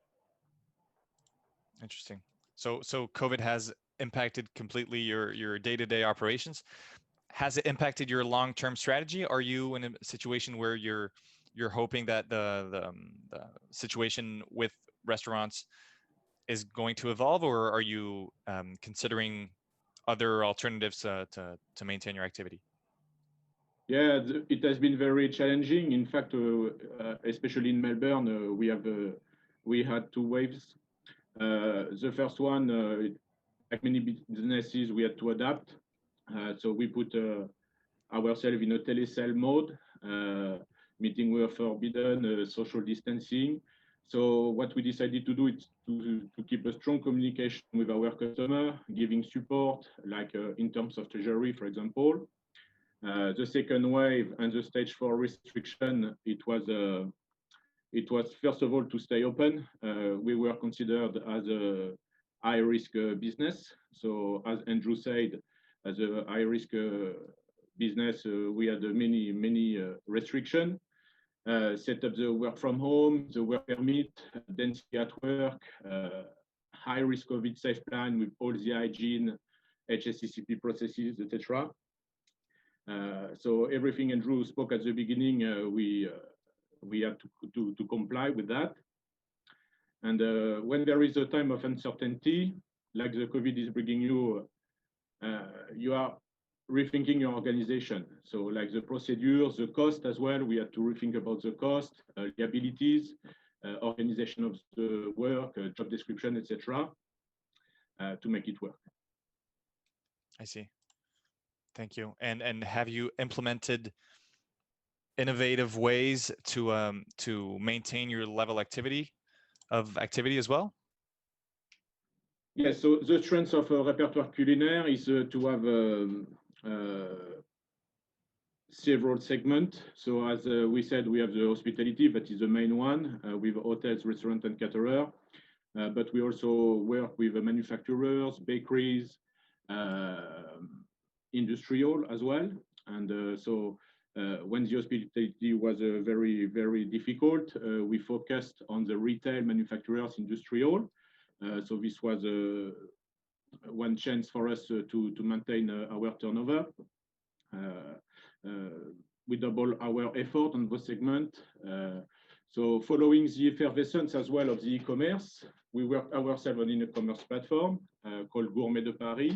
Interesting. So COVID has impacted completely your day-to-day operations. Has it impacted your long-term strategy? Are you in a situation where you're hoping that the situation with restaurants is going to evolve, or are you considering other alternatives to maintain your activity? Yeah, it has been very challenging. In fact, especially in Melbourne, we had 2 waves. The first one, like many businesses, we had to adapt. So we put ourselves in a telesale mode. Meeting were forbidden, social distancing. So what we decided to do is to keep a strong communication with our customer, giving support, like in terms of treasury, for example. The second wave and the stage 4 restriction, it was first of all to stay open. We were considered as a high-risk business. So as Andrew said, as a high-risk business, we had many restrictions. Set up the work from home, the work permit, density at work, high-risk COVID safe plan with all the hygiene, HACCP processes, etc. So everything Andrew spoke at the beginning, we have to comply with that. And when there is a time of uncertainty, like the COVID is bringing you, you are rethinking your organization. So like the procedures, the cost as well, we had to rethink about the cost, liabilities, organization of the work, job description, etc. To make it work. I see. Thank you. And have you implemented innovative ways to maintain your level of activity as well? Yes, so the strength of Répertoire Culinaire is to have several segments. So as we said, we have the hospitality, that is the main one, with hotels, restaurants, and caterers. But we also work with manufacturers, bakeries, industrial as well. And so when the hospitality was very, very difficult, we focused on the retail, manufacturers, industrial. So this was one chance for us to maintain our turnover. we double our effort on both segments. So following the effervescence as well of the e-commerce, we worked ourselves on an e-commerce platform called Gourmet de Paris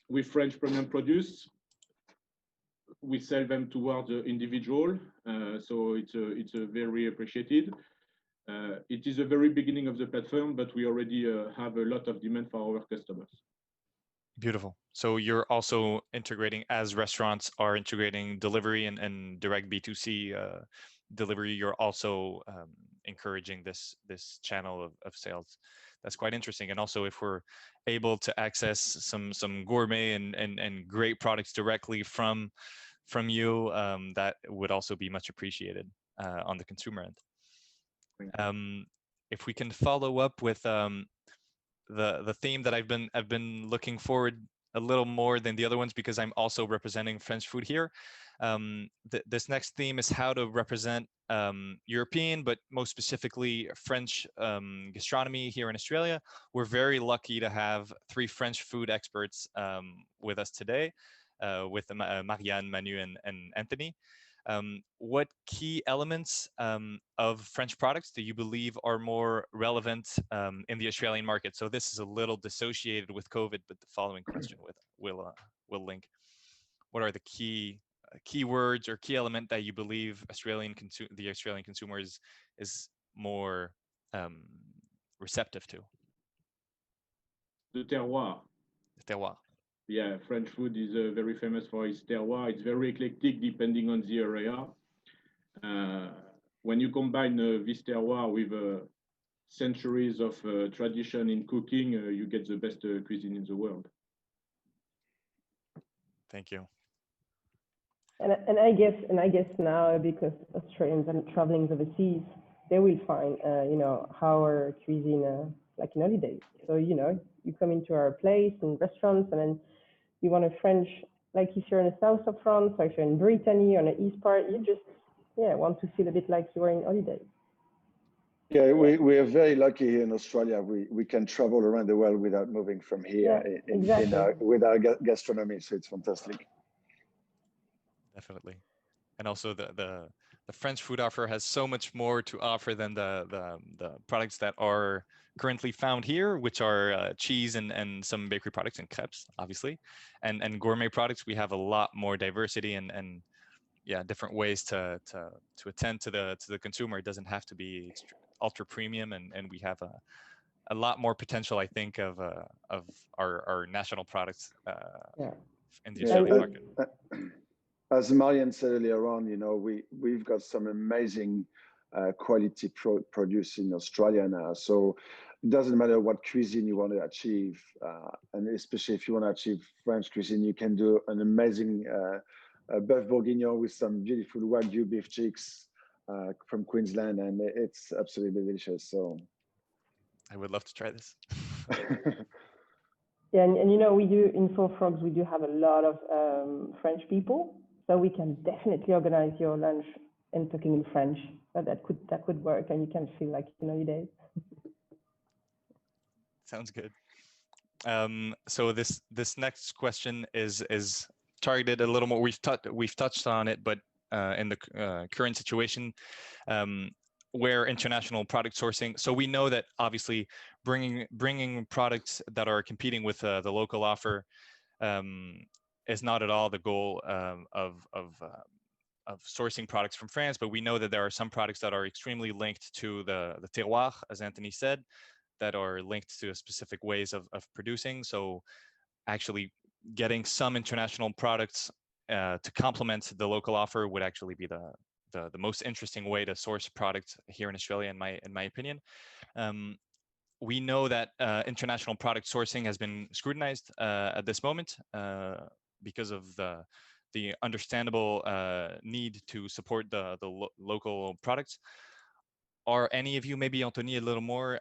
with French premium produce. We sell them towards the individual, so it's a very appreciated. It is the very beginning of the platform, but we already have a lot of demand for our customers. Beautiful. So you're also integrating, as restaurants are integrating delivery and direct B2C delivery, you're also encouraging this channel of sales. That's quite interesting. And also, if we're able to access some gourmet and great products directly from you, that would also be much appreciated on the consumer end. If we can follow up with the theme that I've been looking forward a little more than the other ones, because I'm also representing French food here. This next theme is how to represent European, but most specifically French gastronomy here in Australia. We're very lucky to have 3 French food experts with us today, with Marianne, Manu, and Anthony. What key elements of French products do you believe are more relevant in the Australian market? So this is a little dissociated with COVID, but the following question will link. What are the key words or key element that you believe the Australian consumer is more receptive to? The terroir. The terroir. Yeah, French food is very famous for its terroir. It's very eclectic depending on the area. When you combine this terroir with centuries of tradition in cooking, you get the best cuisine in the world. Thank you. And I guess now, because Australians are traveling overseas, they will find our cuisine like in holidays. So you come into our place and restaurants, and then you want a French, like if you're in the south of France, or if you're in Brittany or in the east part, you just want to feel a bit like you are in holiday. Yeah, we are very lucky here in Australia. We can travel around the world without moving from here with our gastronomy. So it's fantastic. Definitely. And also the French food offer has so much more to offer than the products that are currently found here, which are cheese and some bakery products and crepes, obviously, and gourmet products. We have a lot more diversity and different ways to attend to the consumer. It doesn't have to be ultra premium, and we have a lot more potential, I think, of our national products in the Australian market. As Marianne said earlier on, we've got some amazing quality produce in Australia now. So it doesn't matter what cuisine you want to achieve, and especially if you want to achieve French cuisine, you can do an amazing bœuf bourguignon with some beautiful Wagyu beef cheeks from Queensland, and it's absolutely delicious. So I would love to try this. Yeah, and we do in Four Frogs, we do have a lot of French people. So we can definitely organize your lunch and talking in French. But that could work, and you can feel like holidays. Sounds good. So this next question is targeted a little more. We've touched on it, but in the current situation, where international product sourcing. So we know that obviously bringing products that are competing with the local offer is not at all the goal of sourcing products from France, but we know that there are some products that are extremely linked to the terroir, as Anthony said, that are linked to specific ways of producing. So actually getting some international products to complement the local offer would actually be the most interesting way to source products here in Australia, in my opinion. We know that international product sourcing has been scrutinized at this moment because of the understandable need to support the local products. Are any of you, maybe Anthony, a little more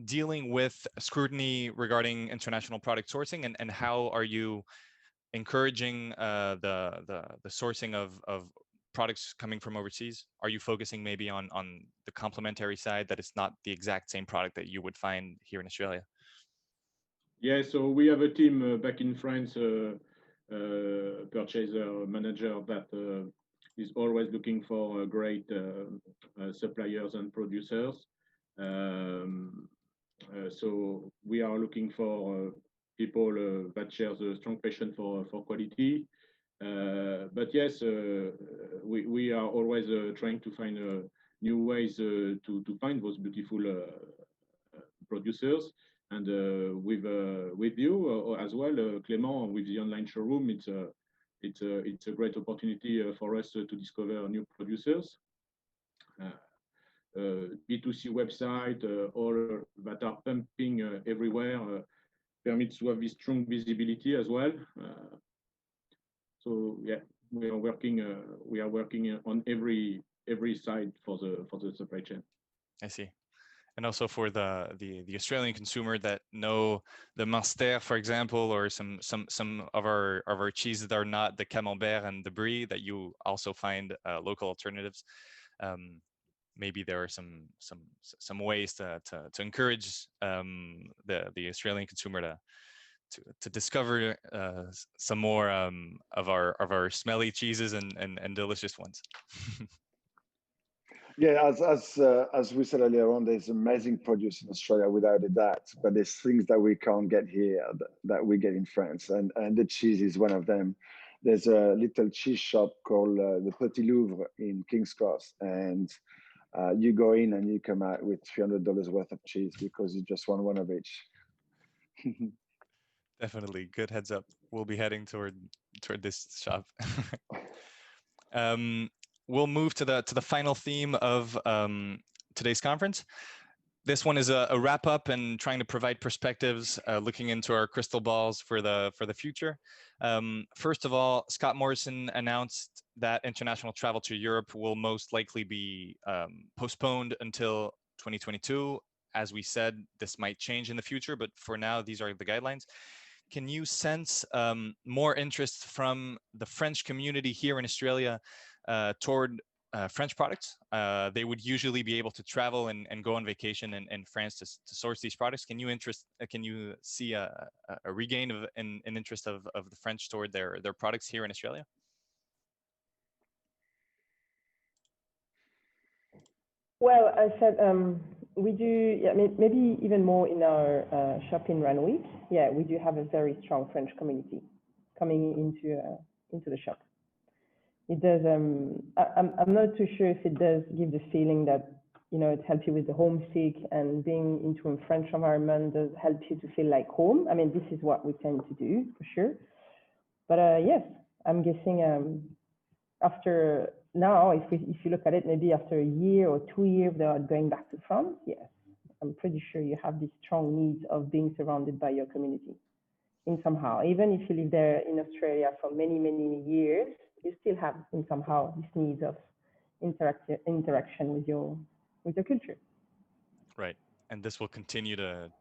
dealing with scrutiny regarding international product sourcing, and how are you encouraging the sourcing of products coming from overseas? Are you focusing maybe on the complementary side, that it's not the exact same product that you would find here in Australia? Yeah, so we have a team back in France purchaser manager that is always looking for great suppliers and producers. So we are looking for people that share a strong passion for quality. But yes, we are always trying to find new ways to find those beautiful producers. And with you as well, Clément, with the online showroom, it's a great opportunity for us to discover new producers. B2C website, all that are pumping everywhere, permits to have this strong visibility as well. So yeah, we are working on every side for the supply chain. I see. And also for the Australian consumer that know the Munster, for example, or some of our cheeses that are not the Camembert and the Brie, that you also find local alternatives. Maybe there are some ways to encourage the Australian consumer to discover some more of our smelly cheeses and delicious ones. Yeah, as we said earlier on, there's amazing produce in Australia without a doubt, but there's things that we can't get here that we get in France, and the cheese is one of them. There's a little cheese shop called the Petit Louvre in King's Cross, and you go in and you come out with $300 worth of cheese because you just want one of each. Definitely, good heads up. We'll be heading toward this shop. We'll move to the final theme of today's conference. This one is a wrap up and trying to provide perspectives, looking into our crystal balls for the future. First of all, Scott Morrison announced that international travel to Europe will most likely be postponed until 2022. As we said, this might change in the future, but for now, these are the guidelines. Can you sense more interest from the French community here in Australia toward French products? They would usually be able to travel and go on vacation in France to source these products. Can you see a regain of an interest of the French toward their products here in Australia? Well, I said we do, yeah, maybe even more in our shop in Randwick. Yeah, we do have a very strong French community coming into the shop. It does. I'm not too sure if it does give the feeling that, you know, it helps you with the homesick, and being into a French environment does help you to feel like home. I mean, this is what we tend to do for sure. But yes, I'm guessing after now, if you look at it, maybe after a year or 2 years without going back to France, yes, I'm pretty sure you have this strong need of being surrounded by your community in somehow. Even if you live there in Australia for many, many years, you still have in somehow this need of interaction with your culture. Right, and this will continue to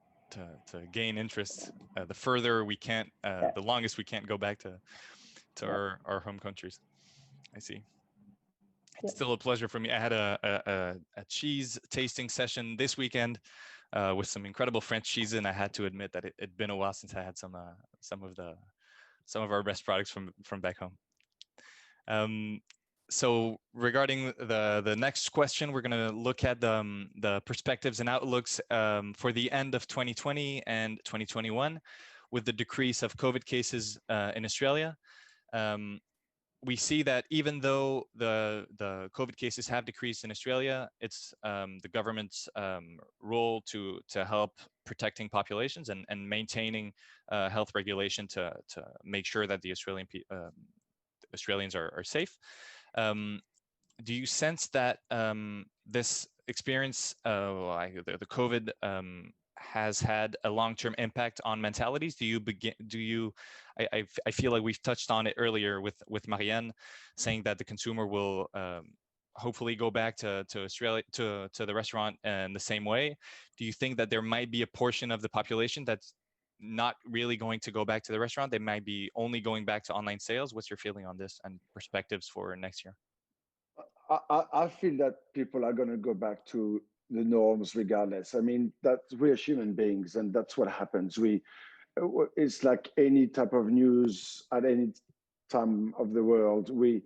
gain interest the further we can't, the longest we can't go back to our home countries. I see. It's still a pleasure for me. I had a cheese tasting session this weekend with some incredible French cheese, and I had to admit that it'd been a while since I had some of our best products from back home. So regarding the next question, we're going to look at the perspectives and outlooks for the end of 2020 and 2021 with the decrease of COVID cases in Australia. We see that even though the COVID cases have decreased in Australia, it's the government's role to help protecting populations and maintaining health regulation to make sure that the Australians are safe. Do you sense that this experience, the COVID, has had a long-term impact on mentalities? I feel like we've touched on it earlier with Marianne, saying that the consumer will hopefully go back to Australia, to the restaurant in the same way. Do you think that there might be a portion of the population that's not really going to go back to the restaurant? They might be only going back to online sales. What's your feeling on this and perspectives for next year? I feel that people are going to go back to the norms regardless. I mean, that we're human beings, and that's what happens. it's like any type of news at any time of the world. We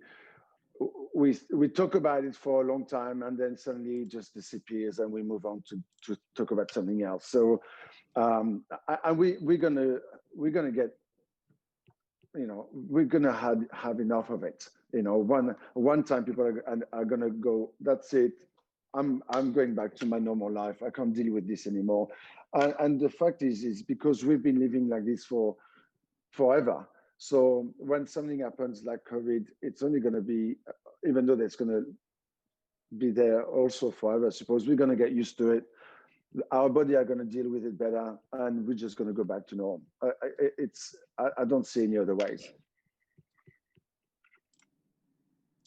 talk about it for a long time, and then suddenly it just disappears, and we move on to talk about something else. So, and we're gonna get, we're gonna have enough of it. One time people are gonna go, that's it. I'm going back to my normal life. I can't deal with this anymore. And the fact is because we've been living like this for forever. So when something happens like COVID, it's only going to be, even though that's going to be there also forever, I suppose we're going to get used to it. Our body are going to deal with it better, and we're just going to go back to normal. I don't see any other ways.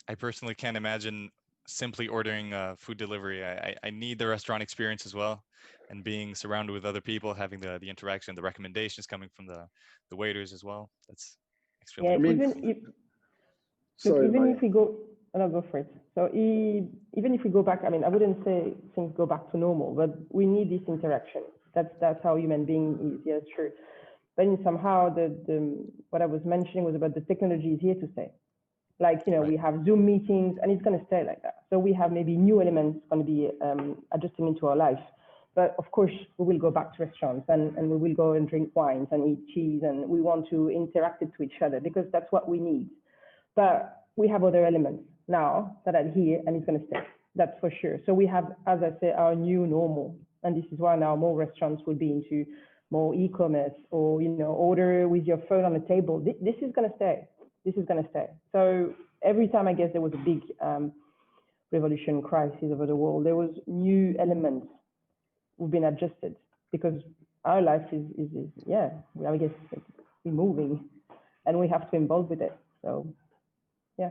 I personally can't imagine simply ordering food delivery. I need the restaurant experience as well, and being surrounded with other people, having the interaction, the recommendations coming from the waiters as well. That's extremely important. Even if we go, I'll go for it. So even if we go back, I mean, I wouldn't say things go back to normal, but we need this interaction. That's how human being is. Yes, true. But somehow what I was mentioning was about the technology is here to stay. Like, right. We have Zoom meetings, and it's going to stay like that. So we have maybe new elements going to be adjusting into our life. But of course, we will go back to restaurants, and we will go and drink wines and eat cheese, and we want to interact it to each other because that's what we need. But we have other elements now that are here, and it's going to stay. That's for sure. So we have, as I say, our new normal. And this is why now more restaurants will be into more e-commerce, or, order with your phone on the table. This is going to stay. This is going to stay. So every time, I guess, there was a big revolution crisis over the world, there was new elements who've been adjusted because our life is I guess we're moving and we have to involve with it. So, yeah.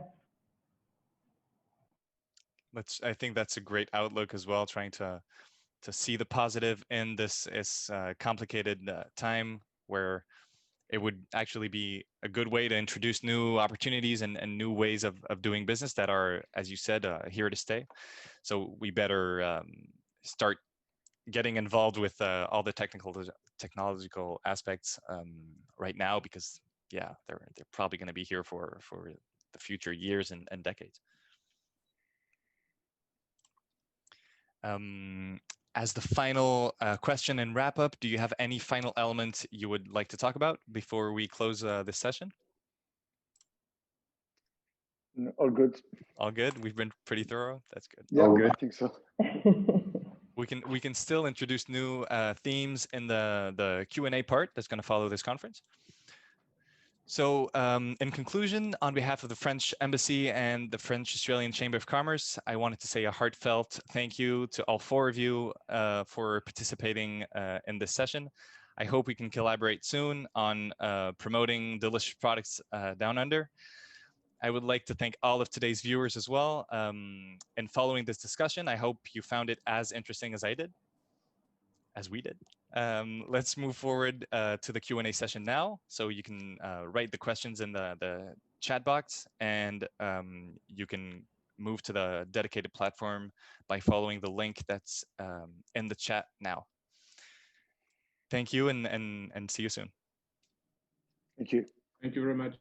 I think that's a great outlook as well, trying to see the positive in this complicated time where it would actually be a good way to introduce new opportunities and new ways of doing business that are, as you said, here to stay. So we better start getting involved with all the technological aspects right now, because they're probably going to be here for the future years and decades. As the final question and wrap up, do you have any final elements you would like to talk about before we close this session? All good. All good. We've been pretty thorough. That's good. Yeah, all good. I think so. We can still introduce new themes in the Q&A part that's going to follow this conference. So in conclusion, on behalf of the French Embassy and the French-Australian Chamber of Commerce, I wanted to say a heartfelt thank you to all four of you for participating in this session. I hope we can collaborate soon on promoting delicious products down under. I would like to thank all of today's viewers as well. And following this discussion, I hope you found it as interesting as we did. Let's move forward to the Q&A session now. So you can write the questions in the chat box, and you can move to the dedicated platform by following the link that's in the chat now. Thank you, and see you soon. Thank you. Thank you very much.